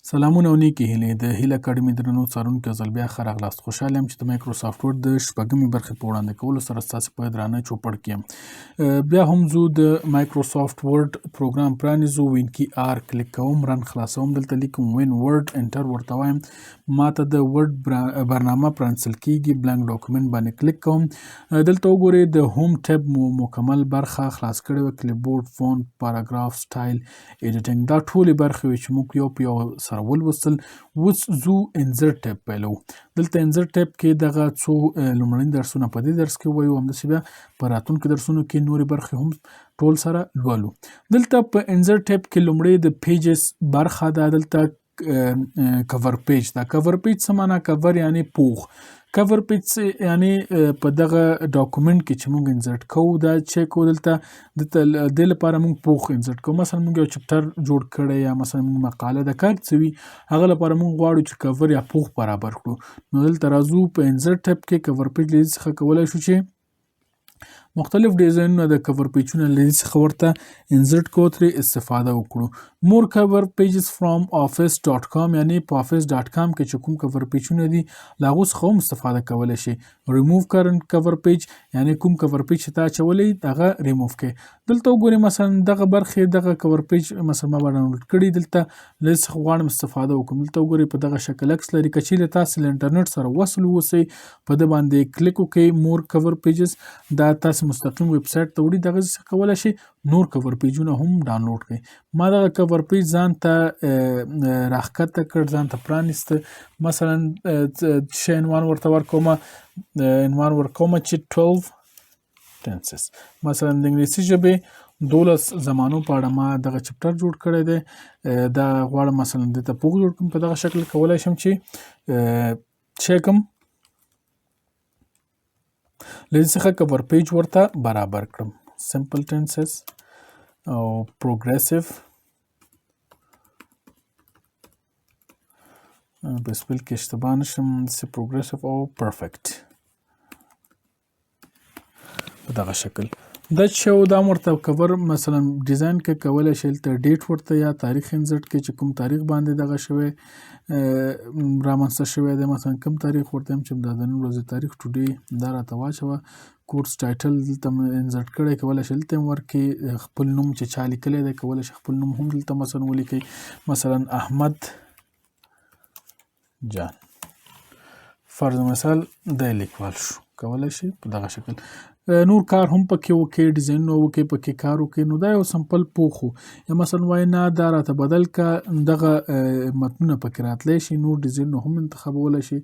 سلامونه او نیکې هیلې د هیله اکاډمي درنو څارونکو ځل بیا ښه راغلاست. خوشحاله یم چې د مایکروسافټ ورډ د شپږمې برخې په وړاندې کولو سره ستاسې په درانه چوپړ کې یم. بیا هم زه د مایکروسافټ ورډ پروګرام پرانیزو، وین کی آر کلیک کوم، رن خلاصوم، دلته لیکم وین ورډ انټر ورته وایم، ماته د ورډ برنامه پرانستل کیږي. بلانک ډاکومنټ باندې کلیک کوم، دلته وګورئ د هوم ټیب مو مکمل برخه خلاص کړې وه، کلیپبورډ، فونټ، پاراګراف، سټایل، ایډیټینګ، دا ټولې برخې وې چې موږ یو په یو سره ولوستل. اوس ځو انزرټ ټیب پیلو. دلته انزرټ ټیب کې دغه څو لومړني درسونه په دې درس کې ووایو، همداسې بیا په راتلونکو درسونو کې نورې برخې هم ټول سره لولو. دلته په انزرټ ټیب کې لومړی د پیجز برخه ده. دلته کور پیج ده. کور پیج څه معنا؟ کور یعنی پوښ. کور پیج یعنی په دغه ډاکومنټ کې چې موږ انزرټ کوو دا چیک کوو، دلته د دې لپاره موږ پوښ انزرټ کوو. مثلا موږ یو چپټر جوړ کړی یا مثلا موږ مقاله د کار څه وي هغه لپاره موږ غواړو چې کور یا پوښ برابر کړو. نو دلته راځو په انزرټ ټیب کې کور پیج له دې څخه کولی شو چې مختلف ډیزاینونه د کور پیجونه له دې څخه ورته انزرټ کو، ترې استفاده وکړو. مور کور پیجز فرام آفس ډاټ کام یعنی په آفس ډاټ کام کې چې کوم کور پیجونه دي له هغو څخه هم استفاده کولی شي. ریموو کرنټ کور پیج یعنی کوم کور پیج چې تا اچولی هغه ریموو کړئ. دلته وګورئ مثلا دغه برخې دغه کور پیج مثلا ما به ډاونلوډ کړي، دلته له دې څخه غواړم استفاده وکړم. دلته وګورئ په دغه شکل عکس لري. که چیرې تاسې له انټرنټ سره وصل واوسئ په ده باندې کلیک وکړئ، مور کور پیجز، دا تاسې مستقیم ویب سایټ ته وړي، دغه څخه کولی شئ نور کور پیجونه هم ډاونلوډ کړئ. ما دغه کور پیج ځان ته راښکته کړ، ځان ته پرانیسته. مثلا څه عنوان ورته ورکومه، عنوان ورکومه چې 12 tenses. مثلا د انګلیسي ژبې 12 زمانو په اړه ما دغه چپټر جوړ کړی دی. دا غواړم مثلا دلته پوښ جوړ کړم. په دغه شکل کولی شم چې چیکم له دې څخه کور پیج ورته برابر کړم. سمپل ټنسز او پروګریسیو، په سپیل کې اشتباه نشم، داسې پروګریسیو او پرفیکټ په دغه شکل. دا چې دا ورته کور مثلا ډیزاین کې کولی شئ دلته ډیټ ورته یا تاریخ انزرټ کې چې کوم تاریخ باندې دغه شوی رامنځته شوی دی. مثلا کوم تاریخ ورته یم چې دا د نن ورځې تاریخ ټوډے دا راته واچوه. کورس ټایټل دلته انزرټ کړی، کولی شئ دلته هم ورکړئ. خپل نوم چې چا لیکلی دی کولی شئ خپل نوم هم دلته مثلا ولیکئ. مثلا احمد جان فرض مثال دی لیکوال شو، کولی شئ په دغه شکل نور کار هم پکې وکړئ، ډیزاینونه وکړئ، پکې کار وکړئ. نو دا یو سمپل پوښ و. یا مثلا وایي نه دا راته بدل که، دغه متنونه پکې راتلی شي، نور ډیزاینونه هم انتخابولی شي.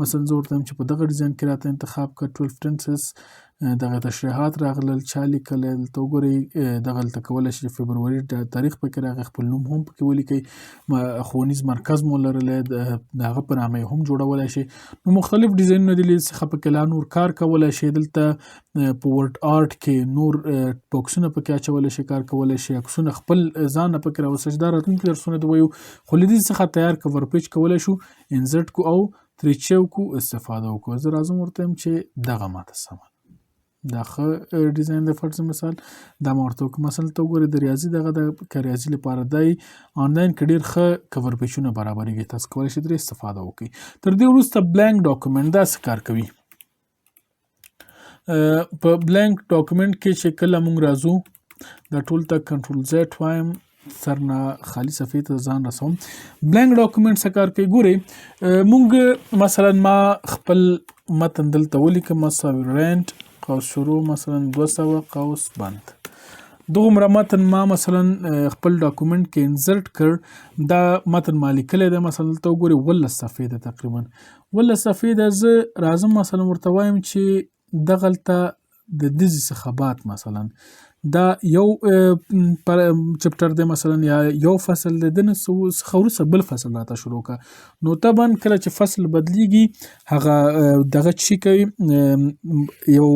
مثلا زه ورته وایم چې په دغه ډیزاین کې راته انتخاب کړه. 12 tenses دغه تشریحات راغلل، چا لیکلی، دلته وګورئ دغه دلته کولی شي فبروري تاریخ پکې راغی، خپل نوم هم پکې ولیکئ. ښوونیز مرکز مو لرلی د هغه په نامه یې هم جوړولی شئ. نو مختلف ډیزاینونه دي، له دې څخه پکې لا نور کار کولی شئ. دلته په ورډ آرټ کې نور بوکسونه پکې اچولی شئ، کار کولی شئ، عکسونه خپل ځان نه پکې راوستئ. دا راتلونکي درسونه د وایو، خو له دې څخه تیار کور پیج کولی شو انزرټ کو او ترې چیو کو استفاده وکړو. زه راځم ورته یم چې دغه ماته سمه دا ښه ډیزاین د فرض مثال دا ما ورته وکړو. مثلا ته وګورئ د ریاضي دغه د که ریاضي لپاره دی آنلاین کې ډېر ښه کور پیجونه برابرېږي، تاسو کولی شئ ترې استفاده وکړئ. تر دې وروسته بلانک ډاکومنټ دا څه کار کوي؟ په بلانک ډاکومنټ کې چې کله موږ راځو دا ټول ته کنټرول زیډ وایم، سر نه خالی صفحې ته ځان رسوم. بلانک ډاکومنټ څه کار کوي؟ ګورئ موږ مثلا ما خپل متن دلته ولیکم، رینټ قوس شروع مثلا 200 قوس بند. دغومره متن ما مثلا خپل ډاکومنټ کې انزرټ کړ. دا متن ما لیکلی دی، مثلا دلته وګورئ 12 صفحې ده، تقریبا 12 صفحې ده. زه راځم مثلا ورته وایم چې دغلته د دزې څخه بعد مثلا دا یو چپټر دی مثلا یا یو فصل دی، د نه څخه وروسته بل فصل راته شروع که. نو طبعا کله چې فصل بدلیږي هغه دغه چی کوي، یو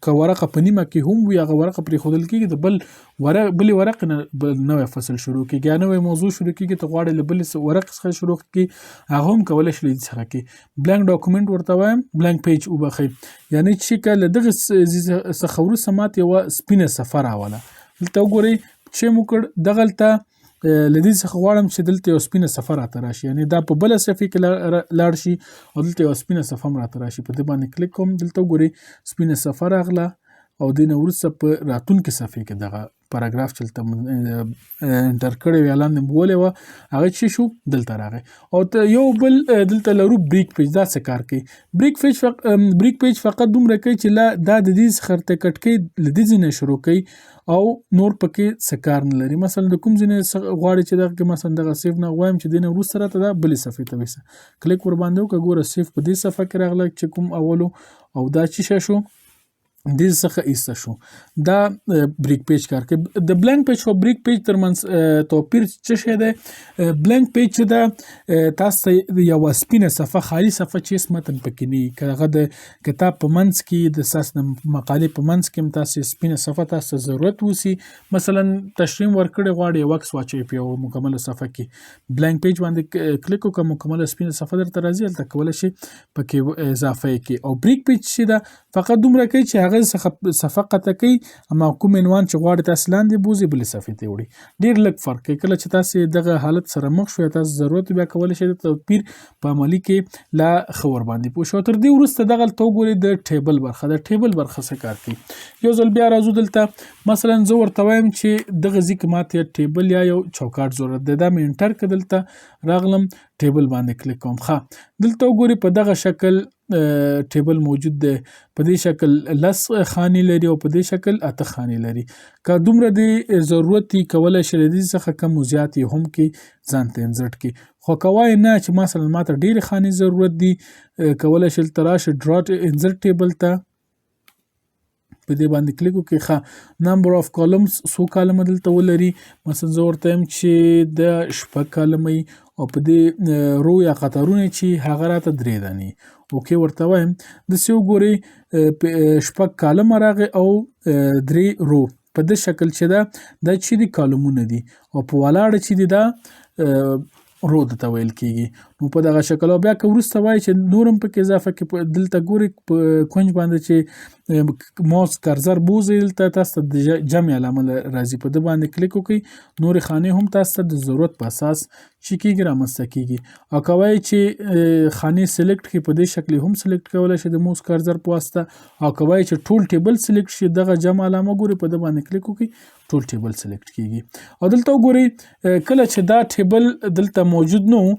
که ورقه په نیمه کې هم وي هغه ورقه پرېښودل کېږي، د بلې ورقې نه نوی فصل شروع کېږي یا نوی موضوع شروع کېږي. ته غواړې له بلې ورقې څخه شروع کړي، هغه هم کولی شي له دې څخه کړي. بلانک ډاکومنټ ورته وایم، بلانک پیج وبخئ، یعنې چې که له دغه څخه وروسته ماته یوه سپینه صفحه راوله. دلته وګورئ چې مو کړ دغلته له دې څخه غواړم چې دلته یو سپینه صفحه راته راشي، یعنې دا په بله صفحې کې لاړ شي او دلته یو سپینه صفحه هم راته راشي. په دې باندې کلیک کوم، دلته وګورئ سپینه صفحه راغله او دې نه وروسته په راتلونکې صفحې کې دغه پاراګراف چې دلته انټر کړی وی لاندې مو ویلې وه هغه چې شو دلته راغی. او یو بل دلته لرو بریک پیج. دا څه کار کوي؟ بریک پیج فقط دومره کوي چې دا د دې څخه ورته کټ کوي، له دې ځای نه شروع کوي او نور پکې څه کار نه لري. مثلا د کوم ځای نه غواړي چې دغه کې مثلا دغه سیف نه غواړم چې دې نه وروسته راته دا بلې صفحې ته ویسه کلیک ورباندې وکړه. ګوره سیف په دې صفحه کې راغله چې کوم اولو او دا چې شو دې څخه ایسته شو. دا بریک پیج کار کوي. د بلانک پیج او بریک پیج ترمنځ توپیر څه شی دی؟ بلانک پیج چې دا تاسو ته یوه سپینه صفحه خالي صفحه چې هېڅ متن پکې نه وي، که هغه د کتاب په منځ کې د ستاسو د مقالې په منځ کې هم تاسو سپینه صفحه تاسو ته ضرورت وسي، مثلا تشریح ورکړی غواړئ یو عکس واچوئ په یوه مکمله صفحه کې، بلانک پیج باندې کلیک وکړه مکمله سپینه صفحه درته راځي، هلته کولی شئ پکې اضافه یې کړئ. او بریک پیج چې دا فقط دومره کوي چې هغه څخه صفحه قطع کوي، اما کوم عنوان چې غواړي تاسو لاندې بوزي بلې صفحې ته وړي. ډېر لږ فرق کوي. کله چې تاسو دغه حالت سره مخ شوئ تاسو ضرورت بیا کولی شئ د توپیر په عملي کې لا ښه ورباندې پوه شئ. تر دې وروسته دغلته وګورئ د ټیبل برخه. د ټیبل برخه څه کار کوي؟ یو ځل بیا راځو دلته، مثلا زه ورته وایم چې دغه ځای کې ماته یا ټیبل یا یو چوکاټ ضرورت دی، دا مې انټر کړه، دلته راغلم ټیبل باندې کلیک کوم. ښه دلته وګورئ په دغه شکل ټیبل موجود دی، په دې شکل 10 خانې لري او په دې شکل 8 خانې لري. که دومره دې ضرورت وي کولی شئ له دې څخه کم و زیات یې هم کړئ، ځان ته انزرټ کړئ. خو که وایئ نه چې مثلا ماته ډېرې خانې ضرورت دي، کولی شئ دلته راشئ ډراټ انزرټ ټیبل ته په دې باندې کلیک وکړئ. ښه نمبر آف کالمز څو کالمه دلته ولري، مثلا زه ورته یم چې د 6 کالمه وي او په دې رو یا قطارونه چې هغه راته 3 دانې اوکې ورته وایم. داسې وګورئ 6 کالمه راغی او 3 رو په دې شکل چې دا چې دي کالمونه دي او په ولاړه چې دي دا رو ته ویل کېږي. نو په دغه شکل او بیا که وروسته وایي چې نور هم پکې اضافه کړي، دلته ګورئ په کونج باندې چې ماوس کرزر بوځئ دلته تاسو ته د جمع علامه راځي، په ده باندې کلیک وکړئ. نورې خانې هم تاسو ته د ضرورت په اساس چې کېږي رامنځته کېږي. او که وایي چې خانې سلیکټ کړي په دې شکل هم سلیکټ کولی شئ د موس کرزر په واسطه. او که وایي چې ټول ټیبل سلیکټ شي دغه جمع علامه ګورئ په ده باندې کلیک وکړئ، ټول ټیبل سلیکټ کېږي. او دلته وګورئ کله چې دا ټیبل دلته موجود نه و،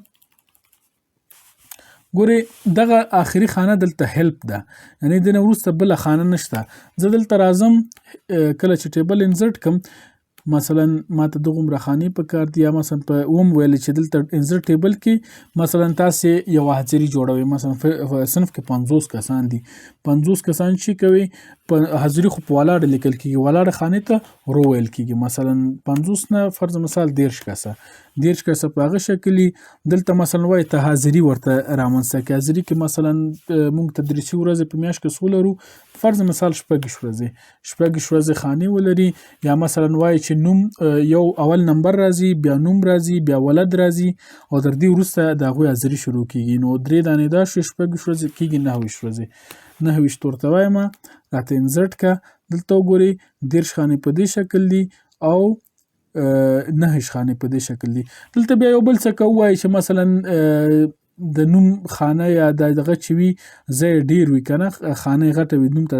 ګورئ دغه آخري خانه دلته هیلپ ده، یعنې دې نه وروسته بله خانه نشته. زه دلته راځم کله چې ټیبل انزرټ کړم، مثلا ماته دغومره خانې په کار دي، یا مثلا په ویل چې دلته انزرټ ټیبل کې مثلا تاسې یوه حاضري جوړوئ، مثلا صنف کې 50 کسان دي، 50 کسان چې کوي په حاضري خو په ولاړه لیکل کېږي، ولاړه خانې ته رو ویل کېږي. مثلا 50 نه فرض مثال 13 کسه په هغه شکل دلته مثلا وایي ته حاضري ورته رامنځته کړي. حاضري کې مثلا موږ تدریسي ورځې په میاشت کې څو لرو، فرض مثال 6 ورځې خانې ولري. یا مثلا وایي چې نوم یو اول نمبر راځي، بیا نوم راځي، بیا ولد راځي او تر دې وروسته د هغوی حاضري شروع کېږي. نو 3 دانې دا شوې، 6 ورځې کېږي 9 ورځې. 9 ورته وایم راته انزرټ کړه. دلته وګورئ 13 خانې په دې شکل دي او 9 خانې په دې شکل دي. دلته بیا یو بل څه که ووایي چې مثلا د نوم خانه یا دغه چې وي ځای ډېر وي که نه، خانه غټه وي، نوم ته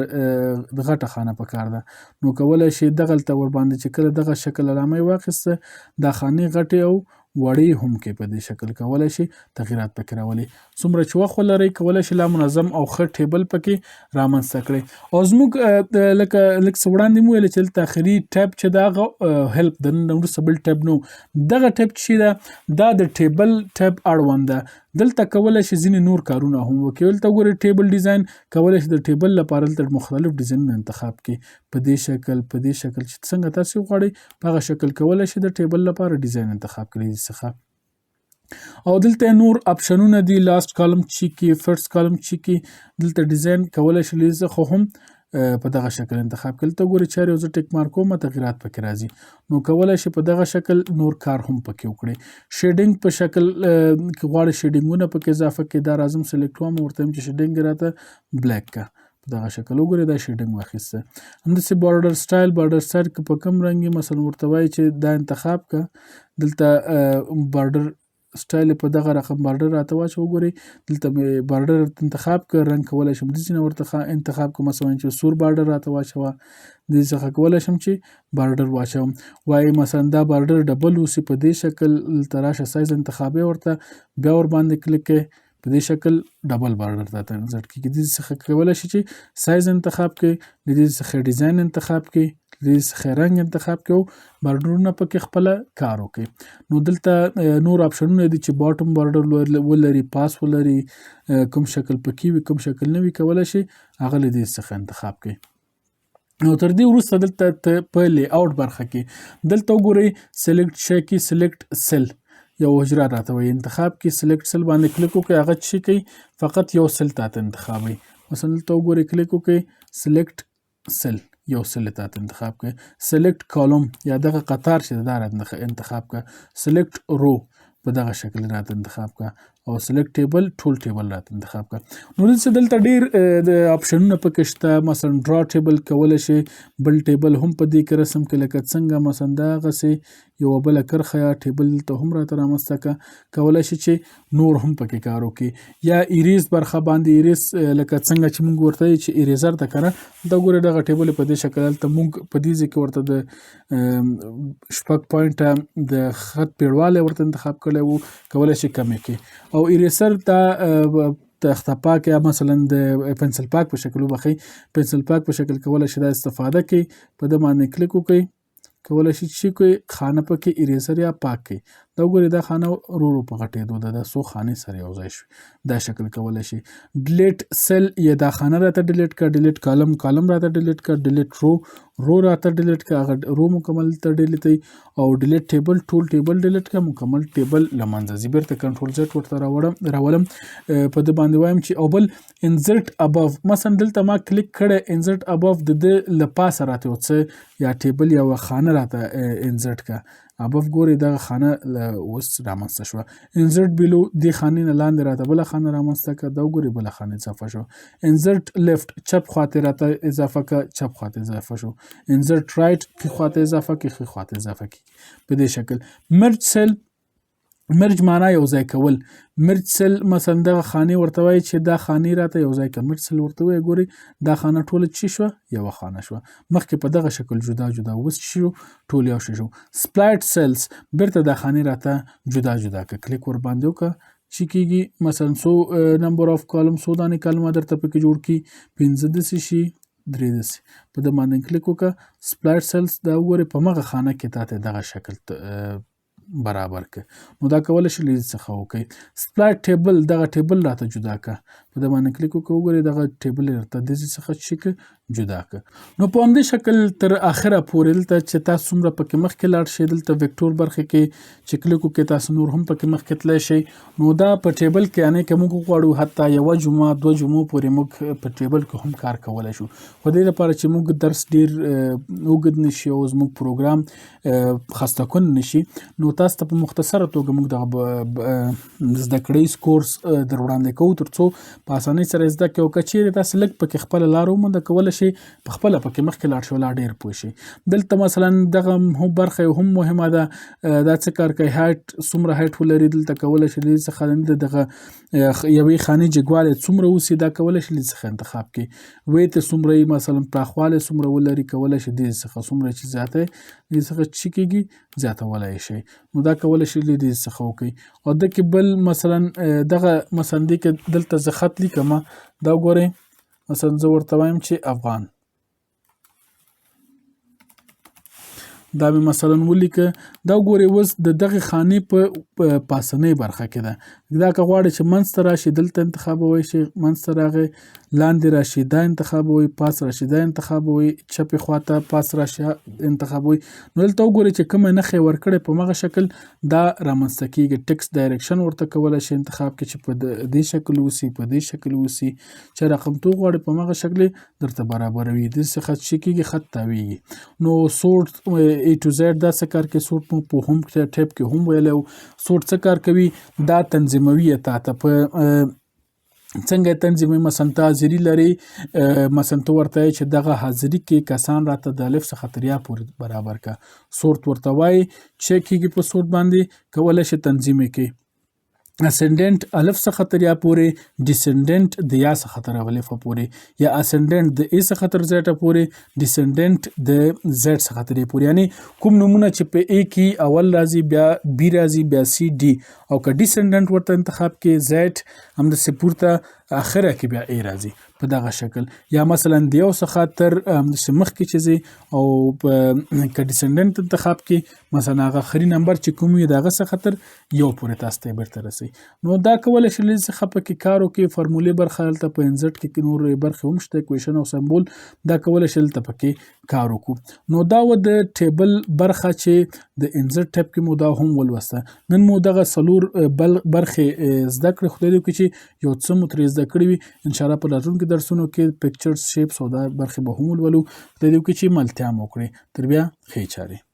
غټه خانه پکار ده. نو کولی شئ دغلته ورباندې چې کله دغه شکل علامه یې واخیسته دا خانې غټې او وړې هم کې په دې شکل کولی شئ تغییرات پکې راولئ. څومره چې وخت ولرئ کولی شئ لا منظم او ښه ټیبل پکې رامنځته کړئ. او زموږ لکه لږ څه وړاندې مو ویل چې دلته آخري ټیب چې د هغه هیلپ د نه وروسته بل ټیب نه و، دغه ټیب چې ده دا د ټیبل ټیب اړوند ده. دلته کولی شئ ځینې نور کارونه هم وکړئ. دلته ګورئ ټیبل ډیزاین، کولی شئ د ټیبل لپاره دلته مختلف ډیزاینونه انتخاب کړئ، په دې شکل چې څنګه تاسو غواړئ په هغه شکل کولی شئ د ټیبل لپاره ډیزاین انتخاب کړئ څخه. او دلته نور اپشنونه دي، لاست کالم چې کې، فرست کالم چې کې، دلته ډیزاین کولی شئ لیزه خو هم په دغه شکل انتخاب کړئ. دلته ګورئ چارې یو زه ټیک مارک کوم تغییرات پکې راځي. نو کولی شئ په دغه شکل نور کار هم پکې وکړئ. شیډینګ په شکل کې غواړئ شیډینګونه پکې اضافه کړئ، دا راځم سلیکټ کوم ورته وایم چې شیډینګ راته بلیک کا، په دغه شکل وګورئ دا شیډینګ واخیسته. همداسې بارډر سټایل که په کوم رنګ مثلا ورته وایي چې دا انتخاب که دلته بارډر سټایل په دغه رقم بارډر راته واچوه. وګورئ دلته مې بارډر انتخاب که رنګ کولی شم داسې نه ورته انتخاب که مثلا چې سور بارډر راته واچوه دې څخه کولی شم چې بارډر واچوم. وایي مثلا دا بارډر ډبل اوسي په دې شکل دلته راشه سایز انتخابوي ورته بیا ورباندې کلیک کړئ په دې شکل ډبل بارډر راته انسرټ کېږي. دې څخه کولی شي چې سایز انتخاب کړئ د دې څخه ډیزاین انتخاب کړئ د دې څخه رنګ انتخاب کړئ او بارډرونه پکې خپله کار وکړئ. نو دلته نور آپشنونه دي چې باټم بارډر ولري پاس ولري کوم شکل پکې وي کوم شکل نه وي کولی شي هغه له دې څخه انتخاب کړئ. نو تر دې وروسته دلته په لی آوټ برخه کې دلته وګورئ سلیکټ شی کې سلیکټ سیل یو حجره راته وایي انتخاب کې سلیکټ سیل باندې کلیک وکړئ هغه څه کوي فقط یو سیل تاته انتخابوي. مثلا دلته وګورئ کلیک وکړئ سلیکټ سیل یو سیل تاته انتخاب کړئ. سلیکټ کالم یا دغه قطار چې دا راته انتخاب کړه. سلیکټ رو په دغه شکل راته انتخاب کړه او سلیکټ ټیبل ټول ټیبل راته انتخاب کړه. نو دلته ډیر د آپشنونه پکې شته مثلا ډرا ټیبل کولی شي بل ټیبل هم په دې کې رسم کړي لکه څنګه مثلا دغسې یوه بله کرښه یا ټیبل دلته هم راته رامنځته کړه کولی شي چې نور هم پکې کار وکړي. یا ایریز برخه باندې ایریز لکه څنګه چې موږ ورته وایو چې ایریزر ته که نه دا ګورئ دغه ټیبل په دې شکل هلته موږ په دې ځای کې ورته د شپږ پوینټه د خط پیړوالی ورته انتخاب کړی و کولی شي کم یې کړي. او ایریسر ته تخته پاک یا مثلا د پنسل پاک په شکل وبخئ پنسل پاک په شکل کولی شي دا استفاده کوي په ده باندې کلیک وکړئ کولی شي چې کوي خانه پکې ایریزر یا پاک کوي. دا وګورئ دا خانه ورو ورو په غټېدو ده دا څو خانې سره یو ځای شوي دا شکل کولی شي. ډیلیټ سیل یا دا خانه راته ډیلیټ کړه ډیلیټ کالم راته ډیلیټ کړه ډیلیټ رو راته ډیلیټ کړه هغه رو مکمل ته ډیلیټ او ډیلیټ ټیبل ټول ټیبل ډیلیټ کړه مکمل ټیبل له منځه ځي. بیرته کنټرول زیډ ورته راولم په ده باندې وایم چې او بل انزرټ اباف مثلا دلته ما کلیک کړی انزرټ اباف د ده له پاسه راته یو څه یا ټیبل یا خانه راته انزرټ کړه اباف ګورئ دغه خانه اوس رامنځته شوه. انزرټ بیلو دې خانې نه لاندې راته بله خانه رامنځته کړه دا وګورئ بله خانه اضافه شوه. انزرټ لیفټ چپ خواته راته اضافه کړه چپ خواته اضافه شو. انزرټ رایټ ښي خواته اضافه کړي ښي خواته اضافه کړي په دې شکل. مرج سیل مرج معنا یو ځای کول. مرج سیل مثلا دغه خانې ورته وایي چې دا خانې راته یو ځای کړه مرج سیل ورته وایي ګورئ دا خانه ټوله څه شوه یوه خانه شوه. مخکې په دغه شکل جدا جدا اوس شو ټول یو شی شو. سپلاټ سیلز بیرته دا خانې راته جدا جدا کړه کلیک ور باندې وکړه چې کېږي مثلا څو نمبر آف کالم څو دانې کالمه درته پکې جوړ کړي 15 داسې شي 3 داسې په ده باندې کلیک وکړه. سپلاټ سیلز دا وګورئ په مغه خانه کې تاته دغه شکل برابر کړه نو دا کولی شي له دې څخه وکړئ. سپلاټ ټیبل دغه ټیبل راته جدا کړه په ده باندې کلیک وکړه وګورئ دغه ټیبل راته دې څخه چې جدا کړه. نو په همدې شکل تر اخره پورې دلته چې تاسو څومره پکې مخکې لاړ شئ دلته ویکټور برخې کې چې کلیک وکړئ تاسو نور هم پکې مخکې تللی شئ. نو دا په ټیبل کې یعنې که موږ وغواړو حتی یوه جمعه دوه جمعو پورې موږ په ټیبل کې هم کار کولی شو. خو دې لپاره چې موږ درس ډېر اوږد نه شي او زموږ پروګرام خسته کن نه شي نو تاسو ته په مختصره توګه موږ دغه زده کړیز کورس در وړاندې کوو تر څو په اسانۍ سره زده کړئ او که چیرې تاسو لږ پکې خپله لاره ومونده کولی شئ په خپله پکې مخکې لاړ شئ لا ډېر پوه شئ. دلته مثلا دغه هم برخه هم مهمه ده دا څه کار کوي هایټ څومره هایټ ولري دلته کولی شئ دې څخه دغه یوې خانې جګوالی څومره اوسي دا کولی شئ دې څخه انتخاب کړئ. ویت څومره مثلا پراخوالی څومره ولري کولی شئ دې څخه څومره چې زیاته دې څخه چې کېږي زیاتولی شئ نو دا کولی شئ دې څخه وکړئ. او ده کې بل مثلا دغه مثلا دې کې دلته زه خط لیکم دا وګورئ مثلا زه ورته وایم چې افغان دا مې مثلا ولیکه دا وګورئ اوس د دغې خانې په پاسنۍ برخه کې ده دا که غواړئ چې منځ ته راشي دلته انتخابوئ شي منځ ته راغی لاندې راشي دا انتخابوئ پاس راشي دا انتخابوئ چپې خواته پاس راشي انتخابوئ. نو دلته وګورئ چې کومه نښې ورکړې په مغه شکل دا رامنځته کېږي. ټکس ډایرکشن ورته کولی شي انتخاب کړي چې په دې شکل اوسي په دې شکل اوسي چې رقم تو غواړئ په مغه شکل درته برابروي دې څخه چې کېږي خط تاویږي. نو سورت A to Z دا څه کار کوي سورت مو په هم ټیپ کې هم ویلی سورت څه کار کوي دا تنظیموي تا ته په څنګه یې تنظیموي. مثلا ته حاضري لرې، مثلا ته ورته وایې چې دغه حاضري کې کسان راته د الف څخه تر یا پورې برابر کا. سورت ورته وایي چې کېږي په سورت باندې کولی شي تنظیم یې کړي. اسندنټ الف څخه تر یا پورې، ډیسندنټ د یا څخه تر الف پورې، یا اسندنټ د ای څخه تر زیډ پورې، ډیسندنټ د زیډ څخه تر پورې. یعنی کوم نمونه چې په ای کې اول راځي، بیا بی راځي، بیا سی ډي، او که ډیسندنټ ورته انتخاب کې زیډ همداسې پورته اخره کې بیا ای راځي په دغه شکل. یا مثلا د یو څخه تر همداسې مخکې چې ځي، او که ډیسندنټ انتخاب کې مثلا هغه آخري نمبر چې کوم وي د هغه څخه تر یو پورې تاسو ته بیرته رسي. نو دا کولی شي لږ څخه پکې کار وکړي. فارمولې برخه هلته په انزټ کې نور برخې هم شته، اکویشن او سمبول، دا کولی شي هلته پکې کار وکړو. نو دا و د ټیبل برخه چې د انزټ ټیپ کې مو دا هم ولوسته. نن مو دغه څلور برخې زده کړې. خدای دې وکړي چې یو څه مو ترې زده کړي وي. انشاءالله په راتلونکي درسونو کې پکچرز، شیپس او دا برخې به هم ولولو. خدای دې وکړي چې ملتیا مو وکړي. تر بیا ښې چارې.